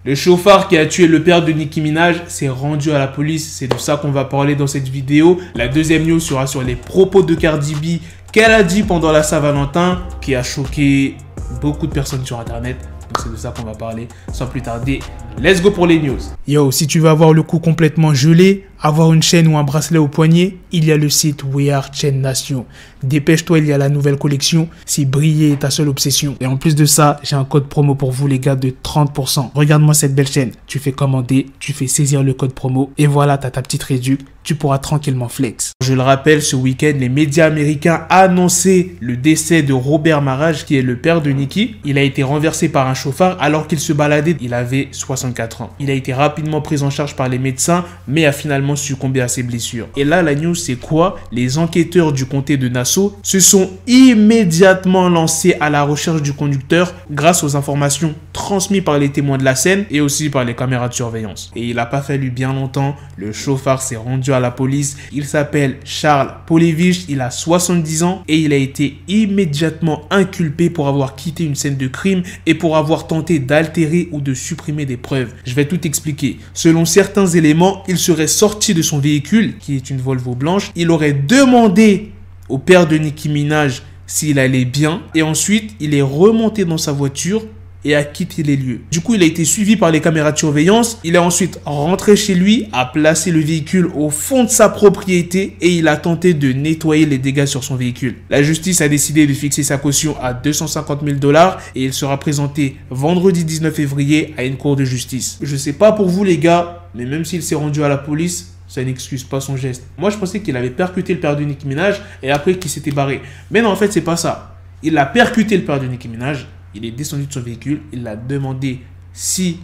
Le chauffard qui a tué le père de Nicki Minaj s'est rendu à la police. C'est de ça qu'on va parler dans cette vidéo. La deuxième news sera sur les propos de Cardi B qu'elle a dit pendant la Saint-Valentin, qui a choqué beaucoup de personnes sur internet. Donc c'est de ça qu'on va parler sans plus tarder. Let's go pour les news. Yo, si tu veux avoir le cou complètement gelé, avoir une chaîne ou un bracelet au poignet, il y a le site We Are Chain Nation. Dépêche-toi, il y a la nouvelle collection. Si briller est ta seule obsession. Et en plus de ça, j'ai un code promo pour vous les gars de 30%. Regarde-moi cette belle chaîne. Tu fais commander, tu fais saisir le code promo et voilà, t'as ta petite réduc. Tu pourras tranquillement flex. Je le rappelle, ce week-end, les médias américains a annoncé le décès de Robert Maraj, qui est le père de Nicki. Il a été renversé par un chauffard alors qu'il se baladait. Il avait 64 ans. Il a été rapidement pris en charge par les médecins, mais a finalement succombé à ses blessures. Et là, la news, c'est quoi? Les enquêteurs du comté de Nassau se sont immédiatement lancés à la recherche du conducteur grâce aux informations transmises par les témoins de la scène et aussi par les caméras de surveillance. Et il n'a pas fallu bien longtemps. Le chauffard s'est rendu à la police. Il s'appelle Charles Polevich, il a 70 ans et il a été immédiatement inculpé pour avoir quitté une scène de crime et pour avoir tenté d'altérer ou de supprimer des preuves. Je vais tout expliquer. Selon certains éléments, il serait sorti de son véhicule, qui est une Volvo blanche. Il aurait demandé au père de Nicki Minaj s'il allait bien et ensuite il est remonté dans sa voiture et a quitté les lieux. Du coup, il a été suivi par les caméras de surveillance. Il est ensuite rentré chez lui, a placé le véhicule au fond de sa propriété et il a tenté de nettoyer les dégâts sur son véhicule. La justice a décidé de fixer sa caution à 250 000 $ et il sera présenté vendredi 19 février à une cour de justice. Je sais pas pour vous les gars, mais même s'il s'est rendu à la police, ça n'excuse pas son geste. Moi, je pensais qu'il avait percuté le père de Nicki Minaj et après qu'il s'était barré. Mais non, en fait, c'est pas ça. Il a percuté le père de Nicki Minaj. Il est descendu de son véhicule, il a demandé si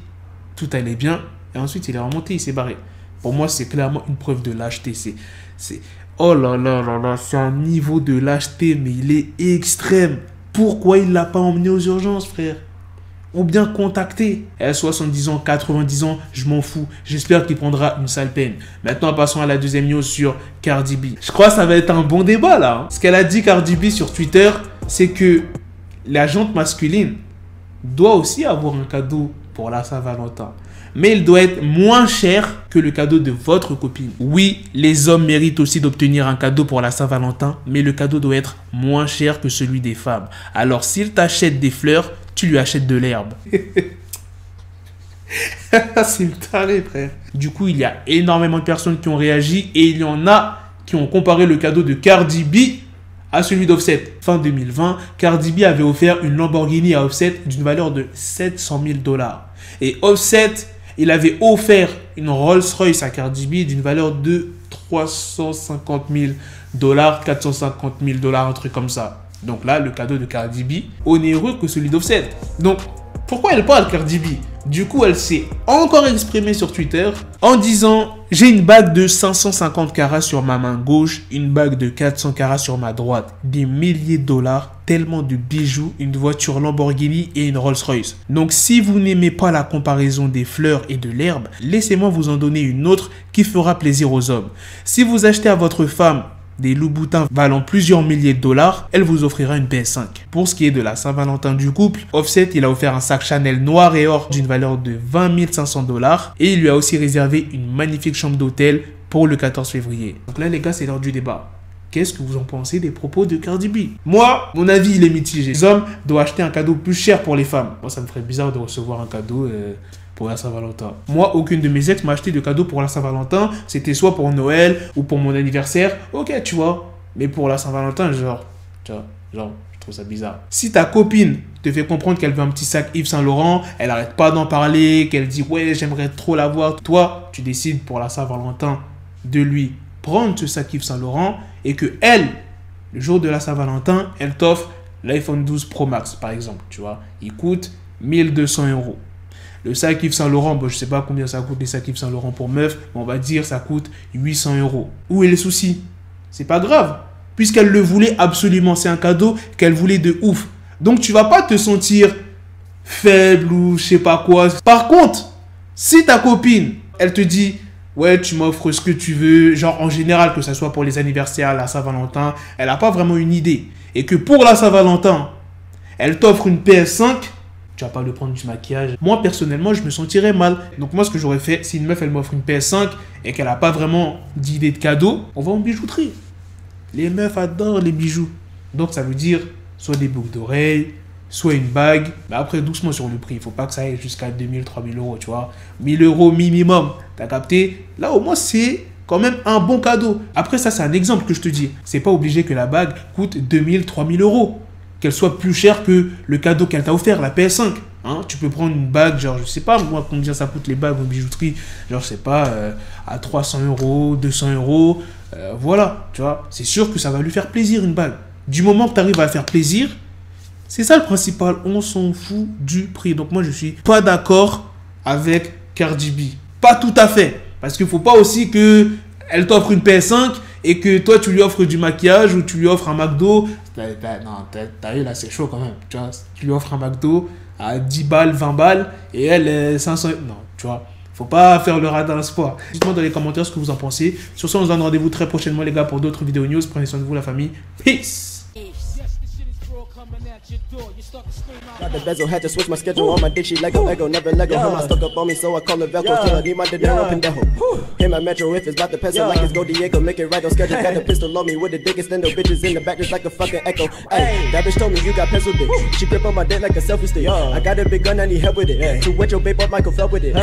tout allait bien et ensuite il est remonté, il s'est barré. Pour moi, c'est clairement une preuve de lâcheté. Oh là là là là, c'est un niveau de lâcheté, mais il est extrême. Pourquoi il ne l'a pas emmené aux urgences, frère? Ou bien contacté. Elle a 70 ans, 90 ans, je m'en fous. J'espère qu'il prendra une sale peine. Maintenant, passons à la deuxième news sur Cardi B. Je crois que ça va être un bon débat là. Ce qu'elle a dit Cardi B sur Twitter, c'est que la jante masculine doit aussi avoir un cadeau pour la Saint-Valentin. Mais il doit être moins cher que le cadeau de votre copine. Oui, les hommes méritent aussi d'obtenir un cadeau pour la Saint-Valentin, mais le cadeau doit être moins cher que celui des femmes. Alors, s'il t'achète des fleurs, tu lui achètes de l'herbe. C'est une taré, frère. Du coup, il y a énormément de personnes qui ont réagi et il y en a qui ont comparé le cadeau de Cardi B à celui d'Offset. Fin 2020, Cardi B avait offert une Lamborghini à Offset d'une valeur de 700 000 $. Et Offset, il avait offert une Rolls-Royce à Cardi B d'une valeur de 350 000 $, 450 000 $, un truc comme ça. Donc là, le cadeau de Cardi B, onéreux que celui d'Offset. Donc, pourquoi elle parle Cardi B? Du coup, elle s'est encore exprimée sur Twitter en disant « J'ai une bague de 550 carats sur ma main gauche, une bague de 400 carats sur ma droite, des milliers de dollars, tellement de bijoux, une voiture Lamborghini et une Rolls-Royce. Donc si vous n'aimez pas la comparaison des fleurs et de l'herbe, laissez-moi vous en donner une autre qui fera plaisir aux hommes. Si vous achetez à votre femme des Louboutins valant plusieurs milliers de dollars, elle vous offrira une PS5. Pour ce qui est de la Saint-Valentin du couple, Offset, il a offert un sac Chanel noir et or d'une valeur de 20 500 $ et il lui a aussi réservé une magnifique chambre d'hôtel pour le 14 février. Donc là, les gars, c'est l'heure du débat. Qu'est-ce que vous en pensez des propos de Cardi B? Moi, mon avis, il est mitigé. Les hommes doivent acheter un cadeau plus cher pour les femmes. Moi, ça me ferait bizarre de recevoir un cadeau pour la Saint-Valentin. Moi, aucune de mes ex m'a acheté de cadeau pour la Saint-Valentin. C'était soit pour Noël ou pour mon anniversaire. Ok, tu vois. Mais pour la Saint-Valentin, genre, je trouve ça bizarre. Si ta copine te fait comprendre qu'elle veut un petit sac Yves Saint Laurent, elle arrête pas d'en parler, qu'elle dit ouais, j'aimerais trop l'avoir. Toi, tu décides pour la Saint-Valentin de lui prendre ce sac Yves Saint Laurent et que elle, le jour de la Saint-Valentin, elle t'offre l'iPhone 12 Pro Max, par exemple. Tu vois, il coûte 1200 €. Le sac Yves Saint Laurent, bon, je ne sais pas combien ça coûte les sacs Yves Saint Laurent pour meuf, mais on va dire ça coûte 800 €. Où est le souci? C'est pas grave, puisqu'elle le voulait absolument. C'est un cadeau qu'elle voulait de ouf. Donc tu vas pas te sentir faible ou je sais pas quoi. Par contre, si ta copine, elle te dit ouais, tu m'offres ce que tu veux, genre en général, que ce soit pour les anniversaires, la Saint-Valentin, elle n'a pas vraiment une idée. Et que pour la Saint-Valentin, elle t'offre une PS5, tu vas pas lui prendre du maquillage. Moi, personnellement, je me sentirais mal. Donc moi, ce que j'aurais fait, si une meuf, elle m'offre une PS5 et qu'elle a pas vraiment d'idée de cadeau, on va en bijouterie. Les meufs adorent les bijoux. Donc ça veut dire soit des boucles d'oreilles, soit une bague. Mais après, doucement sur le prix. Il faut pas que ça aille jusqu'à 2000, 3000 euros, tu vois. 1000 euros minimum. T'as capté? Là, au moins, c'est quand même un bon cadeau. Après, ça, c'est un exemple que je te dis. C'est pas obligé que la bague coûte 2000, 3000 euros. Qu'elle soit plus chère que le cadeau qu'elle t'a offert, la PS5. Hein, tu peux prendre une bague, genre, je sais pas, moi, combien ça coûte les bagues en bijouterie. Genre, je sais pas, à 300 euros, 200 euros. Voilà, tu vois. C'est sûr que ça va lui faire plaisir, une bague. Du moment que tu arrives à faire plaisir, c'est ça le principal. On s'en fout du prix. Donc, moi, je suis pas d'accord avec Cardi B. Pas tout à fait. Parce qu'il faut pas aussi que elle t'offre une PS5 et que toi, tu lui offres du maquillage ou tu lui offres un McDo. Non, t'as vu, là, c'est chaud quand même. Tu vois, tu lui offres un McDo à 10 balles, 20 balles et elle, 500... Non, tu vois. Faut pas faire le radin sport. Dites-moi dans les commentaires ce que vous en pensez. Sur ce, on se donne rendez-vous très prochainement, les gars, pour d'autres vidéos news. Prenez soin de vous, la famille. Peace! Got the bezel, had to switch my schedule on my dick, she Lego, never Lego. Her mind stuck up on me, so I call it Velcro. Till I need my dinero pendejo. Hit my metro if it's about to pencil like it's Go Diego. Make it right on schedule. Got the pistol on me with the dick extendo. Bitches in the back just like a fucking echo. Hey, that bitch told me you got pencil dick. She grip on my dick like a selfie stick. I got a big gun, I need help with it. To wet your babe up, Michael fell with it.